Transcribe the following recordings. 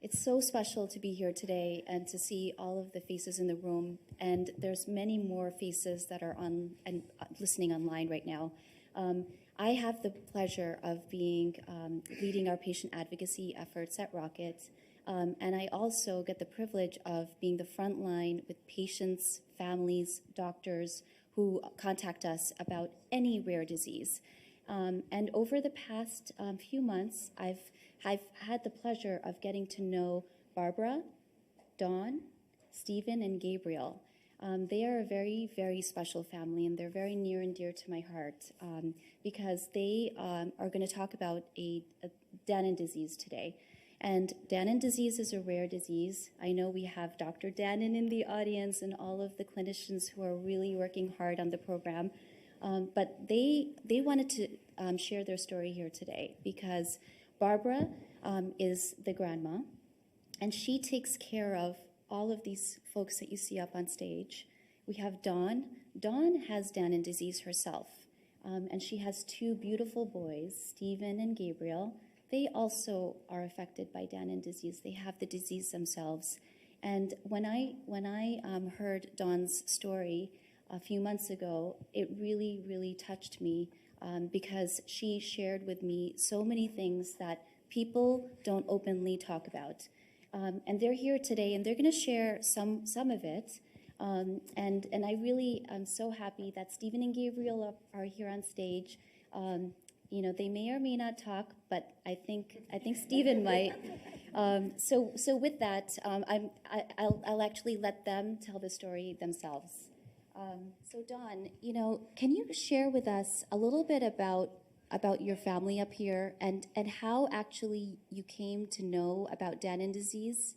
It's so special to be here today and to see all of the faces in the room. And there's many more faces that are on and listening online right now. I have the pleasure of being leading our patient advocacy efforts at Rocket. And I also get the privilege of being the front line with patients, families, doctors who contact us about any rare disease. And over the past few months, I've had the pleasure of getting to know Barbara, Dawn, Stephen, and Gabriel. They are a very, very special family, and they're very near and dear to my heart because they are going to talk about a Danon disease today. And Danon disease is a rare disease. I know we have Dr. Danon in the audience and all of the clinicians who are really working hard on the program. But they wanted to share their story here today because Barbara is the grandma, and she takes care of all of these folks that you see up on stage. We have Dawn. Dawn has Danon disease herself, and she has two beautiful boys, Stephen and Gabriel. They also are affected by Danon disease. They have the disease themselves. And when I heard Dawn's story a few months ago, it really, really touched me because she shared with me so many things that people don't openly talk about. And they're here today, and they're going to share some of it. And I really am so happy that Stephen and Gabriel are here on stage. You know, they may or may not talk, but I think Stephen might. So with that, I'll actually let them tell the story themselves. So Dawn, you know, can you share with us a little bit about your family up here and how actually you came to know about Danon disease?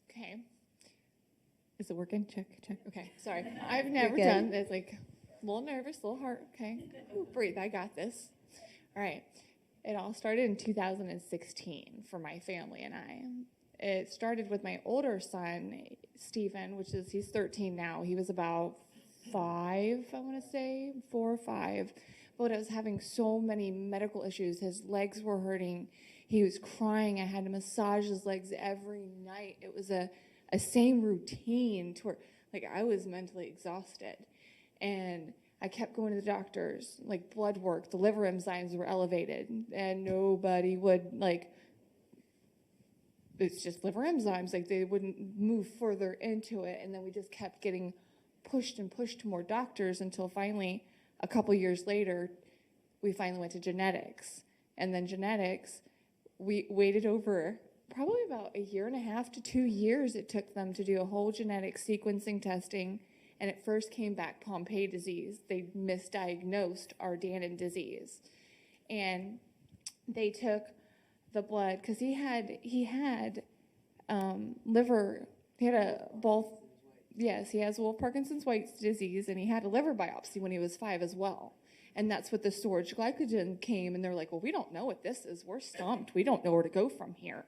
Okay. Is it working? Check. Okay, sorry. I've never done this, like, a little nervous, a little heart. Okay. Ooh, breathe, I got this. All right. It all started in 2016 for my family and I. It started with my older son, Stephen, he's 13 now. He was about 5, I want to say, 4 or 5. But I was having so many medical issues. His legs were hurting. He was crying. I had to massage his legs every night. It was a same routine to where, like, I was mentally exhausted. And I kept going to the doctors, like blood work, the liver enzymes were elevated, and nobody would, like, it's just liver enzymes, like they wouldn't move further into it. And then we just kept getting pushed and pushed to more doctors until finally, a couple years later, we finally went to genetics. And then genetics, we waited over probably about 1.5 to 2 years it took them to do a whole genetic sequencing testing. And it first came back Pompe disease. They misdiagnosed our Danon disease. And they took the blood, because he had liver, he had he has Parkinson's-White's disease, and he had a liver biopsy when he was 5 as well. And that's what the storage glycogen came, and they're like, well, we don't know what this is. We're stumped. We don't know where to go from here.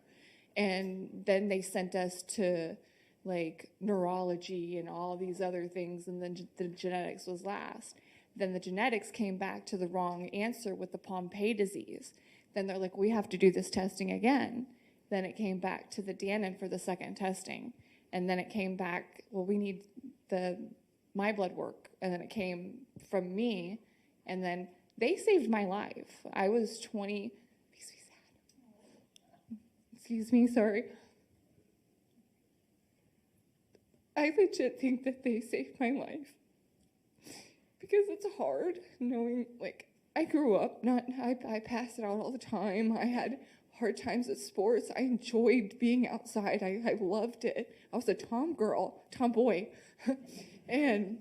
And then they sent us to, like, neurology and all these other things, and then the genetics was last. Then the genetics came back to the wrong answer with the Pompe disease. Then they're like, we have to do this testing again. Then it came back to the Danon for the second testing. And then it came back, well, we need my blood work. And then it came from me. And then they saved my life. I was 20, makes me sad. Excuse me, sorry. I legit think that they saved my life. Because it's hard knowing, like, I grew up, I passed it out all the time. I had hard times at sports. I enjoyed being outside. I loved it. I was a tomboy. And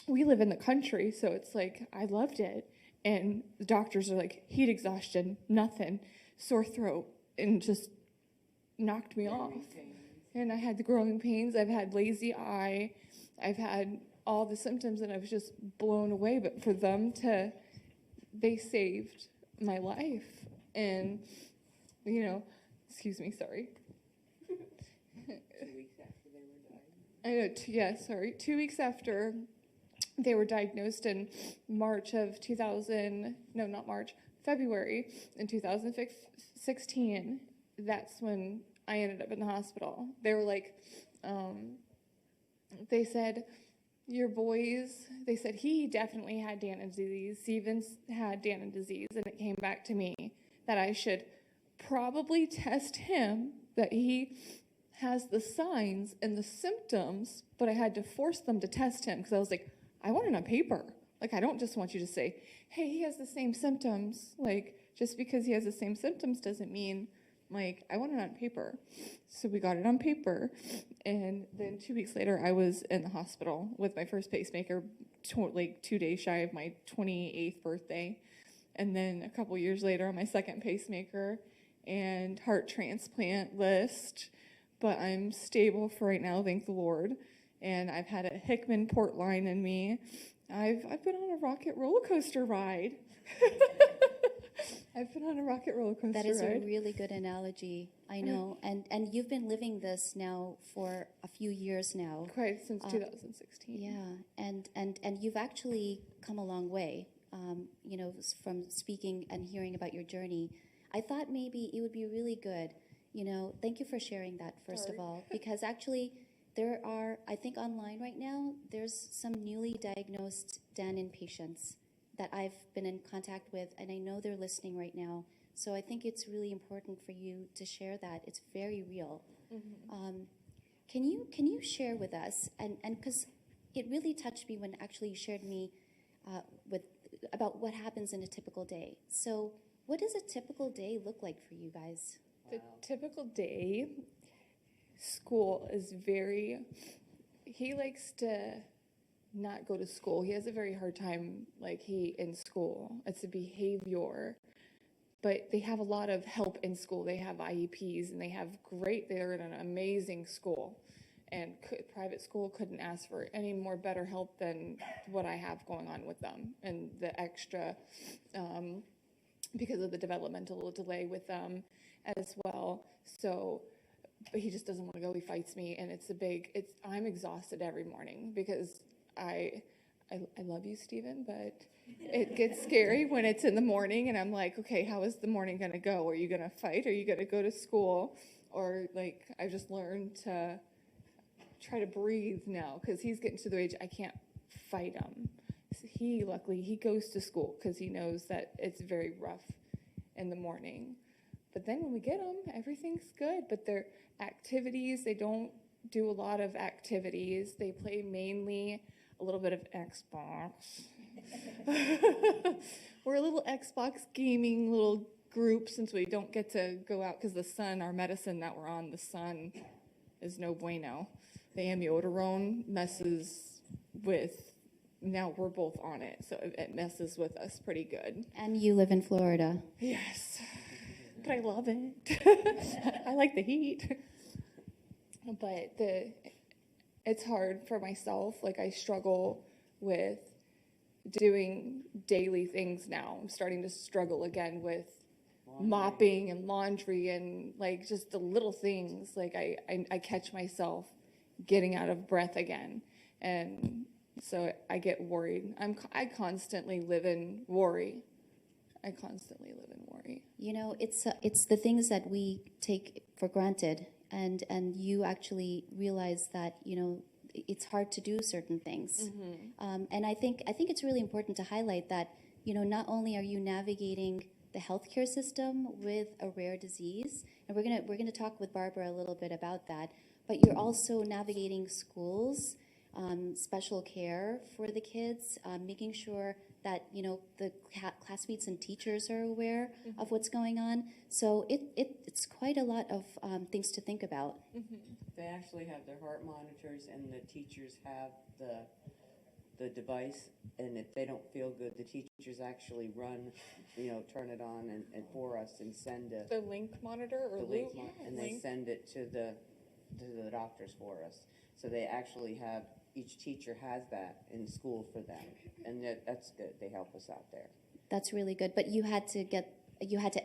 we live in the country, so it's like, I loved it. And the doctors are like, heat exhaustion, nothing, sore throat, and just knocked me off. And I had the growing pains. I've had lazy eye. I've had all the symptoms, and I was just blown away. But for them they saved my life. And, you know, excuse me, sorry. 2 weeks after they were diagnosed? 2 weeks after they were diagnosed in February in 2016, that's when I ended up in the hospital. They were like, they said, your boys, they said he definitely had Danon disease. Stevens had Danon disease, and it came back to me that I should probably test him, that he has the signs and the symptoms, but I had to force them to test him because I was like, I want it on paper. Like, I don't just want you to say, hey, he has the same symptoms. Like, just because he has the same symptoms doesn't mean, like, I want it on paper. So we got it on paper, and then 2 weeks later, I was in the hospital with my first pacemaker, like 2 days shy of my 28th birthday. And then a couple years later, on my second pacemaker and heart transplant list. But I'm stable for right now, thank the Lord. And I've had a Hickman port line in me. I've been on a rocket roller coaster ride. I've been on a rocket roller coaster ride. That is a really good analogy. I know, and you've been living this now for a few years now. Quite since 2016. Yeah, and you've actually come a long way. You know, from speaking and hearing about your journey, I thought maybe it would be really good. You know, thank you for sharing that first of all, because actually there are, I think online right now, there's some newly diagnosed Danon patients that I've been in contact with, and I know they're listening right now. So I think it's really important for you to share that. It's very real. Mm-hmm. Can you share with us, and because it really touched me when actually you shared me about what happens in a typical day. So what does a typical day look like for you guys? The typical day, school is very, he likes to not go to school. He has a very hard time, in school. It's a behavior, but they have a lot of help in school. They have IEPs, and they're in an amazing school. And private school couldn't ask for any more better help than what I have going on with them. And the extra, because of the developmental delay with them as well. So, but he just doesn't want to go. He fights me, and I'm exhausted every morning because I love you, Stephen, but it gets scary when it's in the morning, and I'm like, okay, how is the morning going to go? Are you going to fight? Are you going to go to school? Or I just learned to try to breathe now because he's getting to the age I can't fight him. Luckily, he goes to school because he knows that it's very rough in the morning. But then when we get them, everything's good. But their activities, they don't do a lot of activities. They play mainly a little bit of Xbox. We're a little Xbox gaming little group since we don't get to go out because the sun, our medicine that we're on, the sun is no bueno. The amiodarone messes with, now we're both on it, so it messes with us pretty good. And you live in Florida. Yes, but I love it. I like the heat. But it's hard for myself. I struggle with doing daily things now. I'm starting to struggle again with mopping and laundry and just the little things. I catch myself getting out of breath again, and so I get worried. I constantly live in worry. You know, it's the things that we take for granted, and you actually realize that, you know, it's hard to do certain things. Mm-hmm. And I think it's really important to highlight that, you know, not only are you navigating the healthcare system with a rare disease, and we're gonna talk with Barbara a little bit about that, but you're also navigating schools, special care for the kids, making sure that, you know, the classmates and teachers are aware mm-hmm. of what's going on. So it's quite a lot of things to think about. Mm-hmm. They actually have their heart monitors, and the teachers have the device, and if they don't feel good, the teachers actually run, you know, turn it on and for us and send the link monitor or link, and they send it to the doctors for us. So they actually have, each teacher has that in school for them, and that's good. They help us out there. That's really good. But you had to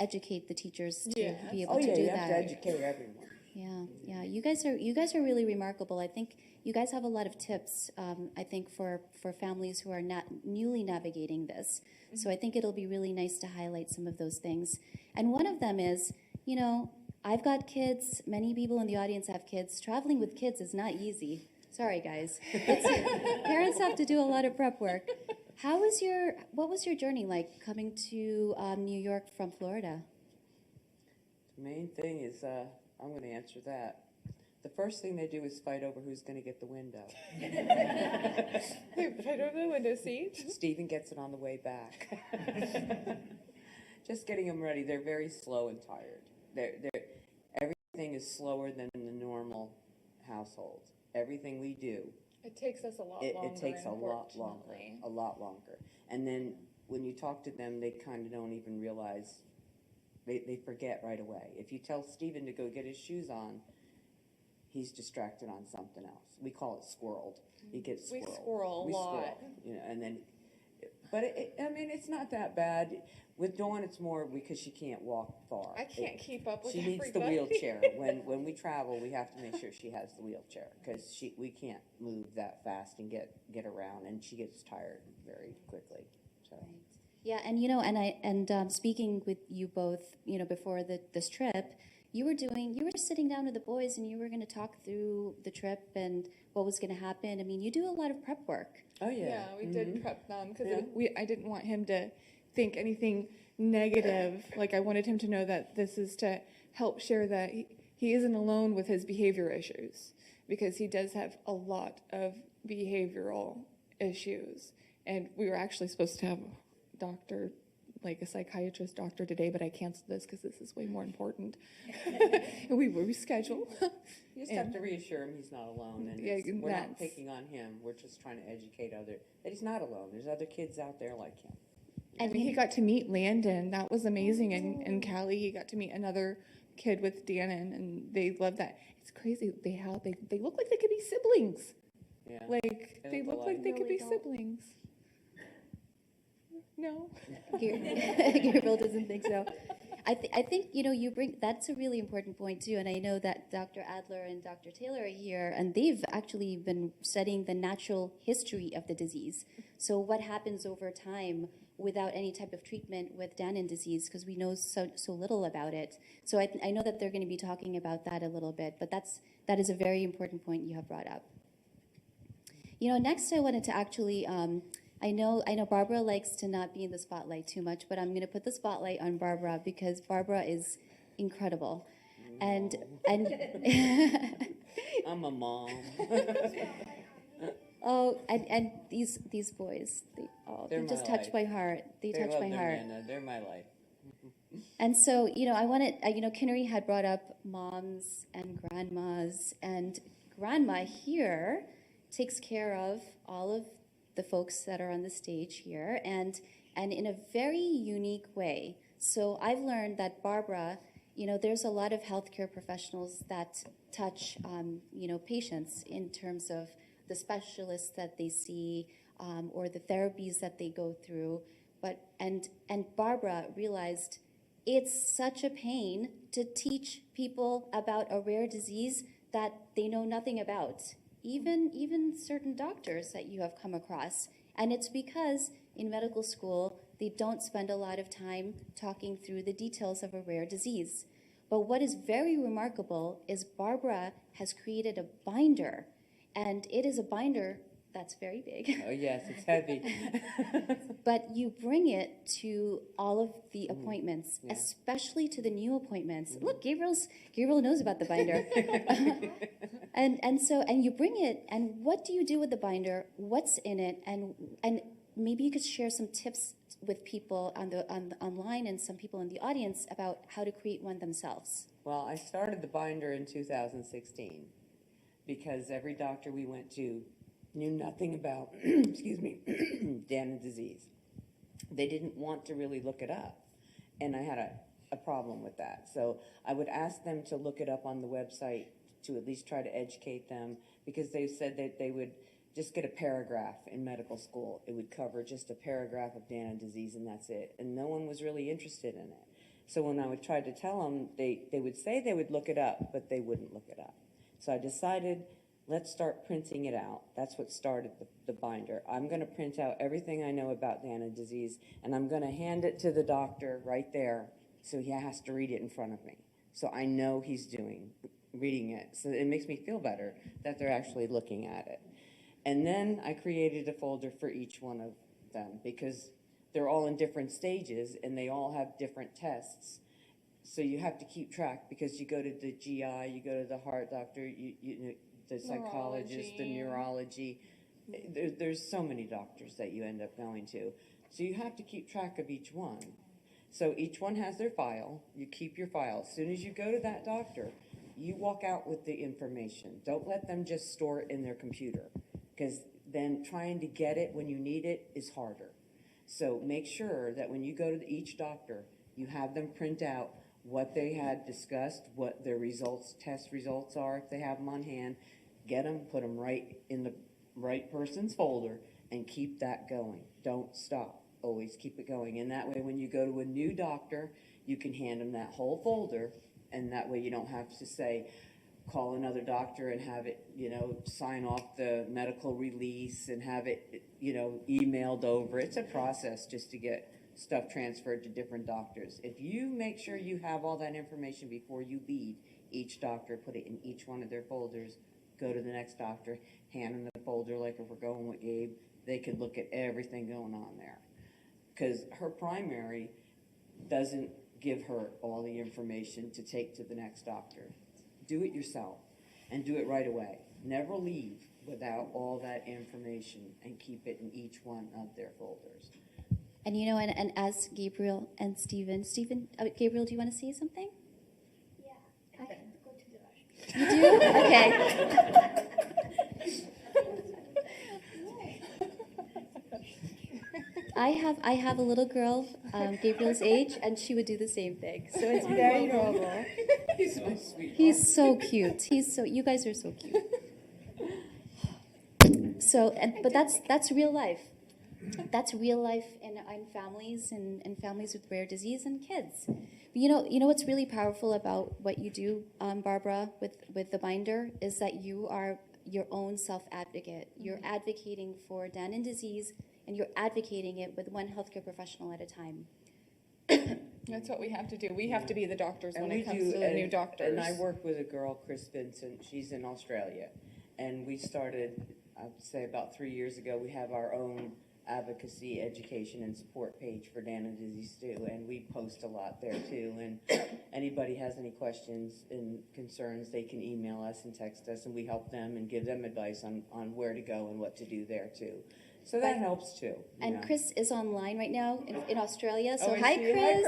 educate the teachers to be able to do you that. have to educate everyone. Yeah. You guys are really remarkable. I think you guys have a lot of tips. I think for families who are not newly navigating this. So I think it'll be really nice to highlight some of those things. And one of them is, I've got kids. Many people in the audience have kids. Traveling with kids is not easy. Sorry, guys. Parents have to do a lot of prep work. What was your journey like coming to New York from Florida? The main thing is, I'm going to answer that. The first thing they do is fight over who's going to get the window. They fight over the window seat. Stephen gets it on the way back. Just getting them ready. They're very slow and tired. Everything is slower than in the normal household. Everything we do, It takes us a lot longer. it takes a lot longer. And then when you talk to them, they kind of don't even realize. They forget right away. If you tell Stephen to go get his shoes on, he's distracted on something else. We call it squirreled. He gets squirreled. We squirrel a lot. And then, but it's not that bad. With Dawn, it's more because she can't walk far. I can't keep up with She everybody. needs the wheelchair. When we travel, we have to make sure she has the wheelchair because we can't move that fast and get around, and she gets tired very quickly. So. Right. Yeah, and speaking with you both, before this trip, you were sitting down with the boys and you were going to talk through the trip and what was going to happen. I mean, you do a lot of prep work. Oh yeah. Yeah, we did prep them because Yeah. I didn't want him to think anything negative. Like I wanted him to know that this is to help share that he isn't alone with his behavior issues because he does have a lot of behavioral issues. And we were actually supposed to have doctor, like a psychiatrist doctor today, but I canceled this because this is way more important. And we were rescheduled. You just have to reassure him he's not alone, and Yeah, we're not that's- picking on him. We're just trying to educate that he's not alone. There's other kids out there like him. And he got to meet Landon. That was amazing. And Callie, he got to meet another kid with Danon, and they love that. It's crazy. They look like they could be siblings. Yeah. Like they look look like alike. they No, could they be don't. siblings. No. Gabriel doesn't think so. I think you bring that's a really important point too, and I know that Dr. Adler and Dr. Taylor are here, and they've actually been studying the natural history of the disease. So what happens over time without any type of treatment with Danon disease, because we know so little about it. So I know that they're going to be talking about that a little bit, but that is a very important point you have brought up. Next I wanted to actually. I know Barbara likes to not be in the spotlight too much, but I'm going to put the spotlight on Barbara because Barbara is incredible. And I'm a mom. and these boys, they They're just my touch life. my heart. They touch love my their heart. Nana. They're my life. And so, I wanted, Kinnery had brought up moms and grandmas, and grandma here takes care of all of the folks that are on the stage here, and in a very unique way. So I've learned that Barbara, there's a lot of healthcare professionals that touch, patients in terms of the specialists that they see or the therapies that they go through. And Barbara realized it's such a pain to teach people about a rare disease that they know nothing about. Even certain doctors that you have come across. And it's because in medical school, they don't spend a lot of time talking through the details of a rare disease. But what is very remarkable is Barbara has created a binder, and it is a binder that's very big. Oh yes, it's heavy. But you bring it to all of the appointments, Yeah. especially to the new appointments. Look, Gabriel knows about the binder. and you bring it, and what do you do with the binder? What's in it? And maybe you could share some tips with people online and some people in the audience about how to create one themselves. Well, I started the binder in 2016 because every doctor we went to knew nothing about, excuse me, Danon disease. They didn't want to really look it up, and I had a problem with that. So I would ask them to look it up on the website to at least try to educate them, because they said that they would just get a paragraph in medical school. It would cover just a paragraph of Danon disease, and that's it. And no one was really interested in it. So when I would try to tell them, they would say they would look it up, but they wouldn't look it up. So I decided, let's start printing it out. That's what started the binder. I'm going to print out everything I know about Danon disease, and I'm going to hand it to the doctor right there, so he has to read it in front of me. So I know he's reading it. So it makes me feel better that they're actually looking at it. And then I created a folder for each one of them, because they're all in different stages and they all have different tests. So you have to keep track, because you go to the GI, you go to the heart doctor, the psychologist, the neurology. There's so many doctors that you end up going to. So you have to keep track of each one. So each one has their file. You keep your file. As soon as you go to that doctor, you walk out with the information. Don't let them just store it in their computer, because then trying to get it when you need it is harder. So make sure that when you go to each doctor, you have them print out what they had discussed, what their test results are, if they have them on hand. Get them, put them right in the right person's folder, and keep that going. Don't stop. Always keep it going. And that way, when you go to a new doctor, you can hand them that whole folder, and that way you don't have to say, call another doctor and have it, sign off the medical release and have it, emailed over. It's a process just to get stuff transferred to different doctors. If you make sure you have all that information before you leave each doctor, put it in each one of their folders, go to the next doctor, hand them the folder, like if we're going with Gabe, they could look at everything going on there. Because her primary doesn't give her all the information to take to the next doctor. Do it yourself, and do it right away. Never leave without all that information, and keep it in each one of their folders. And and as Gabriel and Stephen, Gabriel, do you want to say something? Yeah, I can go to the restroom. You do? Okay. I have a little girl, Gabriel's age, and she would do the same thing. So it's very normal. He's my sweetheart. He's so cute. You guys are so cute. So, but that's real life. That's real life in families and families with rare disease and kids. You know what's really powerful about what you do, Barbara, with the binder, is that you are your own self-advocate. You're advocating for Danon disease, and you're advocating it with one healthcare professional at a time. That's what we have to do. We have to be the doctors And when we it comes do, to the new doctors. And I work with a girl, Chris Vincent. She's in Australia. And we started, I'd say about 3 years ago, we have our own advocacy, education, and support page for Danon disease too. And we post a lot there too. And anybody has any questions and concerns, they can email us and text us, and we help them and give them advice on where to go and what to do there too. So that helps too. And Chris is online right now in Australia. So Oh, hi, Chris. Hi,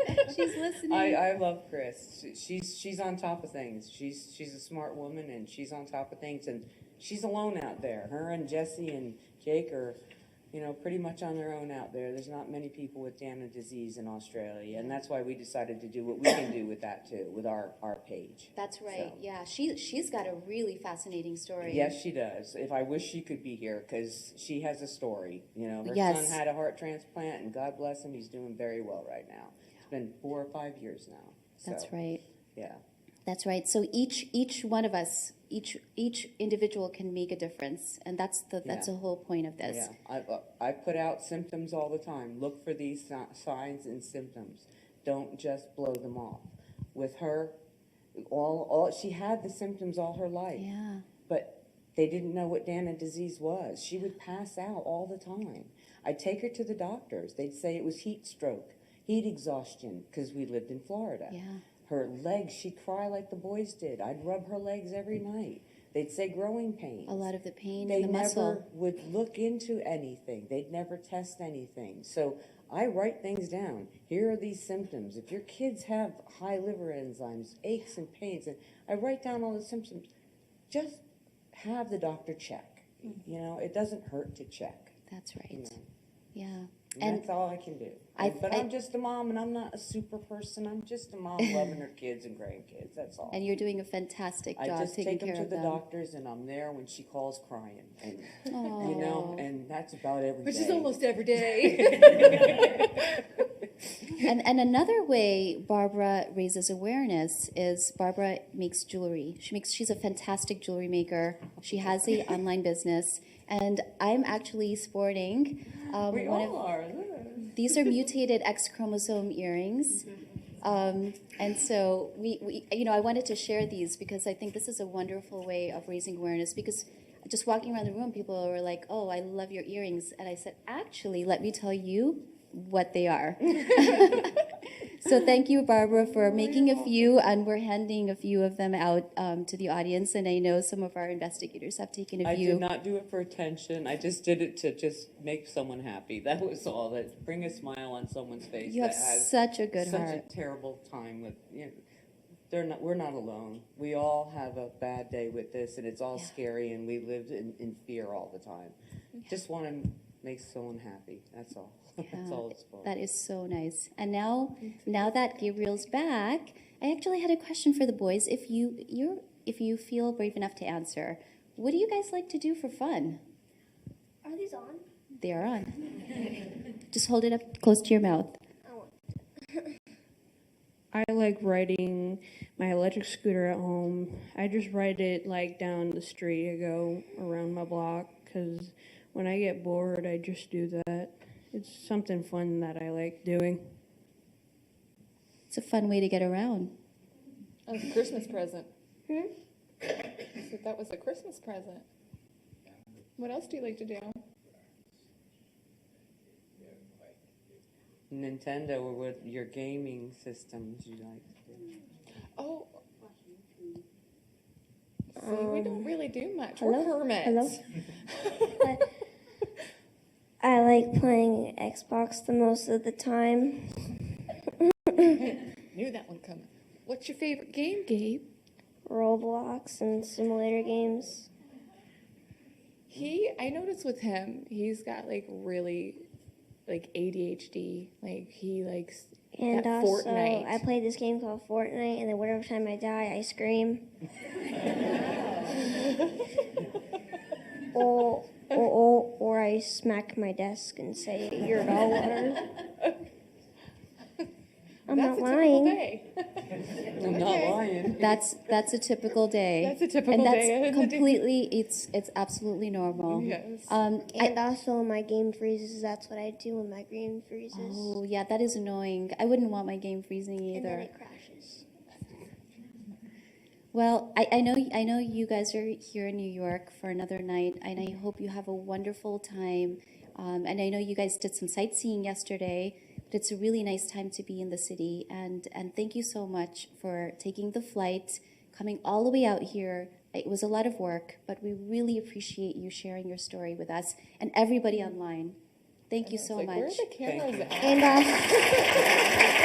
Chris. She's listening. I love Chris. She's on top of things. She's a smart woman, and she's on top of things. And she's alone out there. Her and Jesse and Jake are, pretty much on their own out there. There's not many people with Danon disease in Australia, and that's why we decided to do what we can do with that too, with our page. That's right. So. Yeah, she's got a really fascinating story. Yes, she does. If I wish she could be here, because she has a story. Her Yes. son had a heart transplant, and God bless him, he's doing very well right now. It's been 4 or 5 years now. So, That's right. Yeah. That's right. So each one of us, each individual can make a difference, and that's the whole point of this. Yeah, I put out symptoms all the time. Look for these signs and symptoms. Don't just blow them off. With her, she had the symptoms all her life. Yeah. But they didn't know what Danon disease was. She would pass out all the time. I'd take her to the doctors. They'd say it was heat stroke, heat exhaustion, because we lived in Florida. Yeah. Her legs, she'd cry like the boys did. I'd rub her legs every night. They'd say growing pains. A lot of the pain They in the muscle. never would look into anything. They'd never test anything. So I write things down. Here are these symptoms. If your kids have high liver enzymes, aches and pains, and I write down all the symptoms, just have the doctor check. It doesn't hurt to check. That's right. Yeah. And that's all I can do. But I'm just a mom, and I'm not a super person. I'm just a mom loving her kids and grandkids. That's all. And you're doing a fantastic job I just taking take them care to of the them. doctors, and I'm there when she calls crying, and Aw. and that's about every day. Which is almost every day. And another way Barbara raises awareness is Barbara makes jewelry. She's a fantastic jewelry maker. She has a online business, and I'm actually sporting We all are. these are mutated X chromosome earrings. And so I wanted to share these because I think this is a wonderful way of raising awareness, because just walking around the room, people were like, "Oh, I love your earrings." And I said, "Actually, let me tell you what they are." So thank you, Barbara, for making a few, and we're handing a few of them out to the audience. And I know some of our investigators have taken a I few. did not do it for attention. I just did it to just make someone happy. That was all. That bring a smile on someone's face. You have that has such a good such heart. a terrible time with. We're not alone. We all have a bad day with this, and it's all scary, and we live in fear all the time. Just want to make someone happy. That's all. That's all it's for. That is so nice. And now that Gabriel's back, I actually had a question for the boys. If you feel brave enough to answer, what do you guys like to do for fun? Are these on? They are on. Just hold it up close to your mouth. I like riding my electric scooter at home. I just ride it like down the street. I go around my block because when I get bored, I just do that. It's something fun that I like doing. It's a fun way to get around. That was a Christmas present. I said that was a Christmas present. What else do you like to do? Nintendo, or what your gaming systems you like to do? Oh. See, we don't really do much. Hello? We're hermits. Hello? I like playing Xbox the most of the time. Knew that one coming. What's your favorite game, Gabe? Roblox and simulator games. I noticed with him, he's got like really like ADHD. Like he likes And that also, Fortnite. I play this game called Fortnite, and then whatever time I die, I scream. or I smack my desk and say, "You're all water." I'm That's not a typical lying. day. I'm not lying. That's a typical day. That's a typical and that's day. completely. It's absolutely normal. Yes. And also, my game freezes. That's what I do when my game freezes. Oh yeah, that is annoying. I wouldn't want my game freezing And then either. it crashes. Well, I know you guys are here in New York for another night, and I hope you have a wonderful time. And I know you guys did some sightseeing yesterday, but it's a really nice time to be in the city. And thank you so much for taking the flight, coming all the way out here. It was a lot of work, but we really appreciate you sharing your story with us and everybody online. Thank you so Like, much. where are the cameras at? And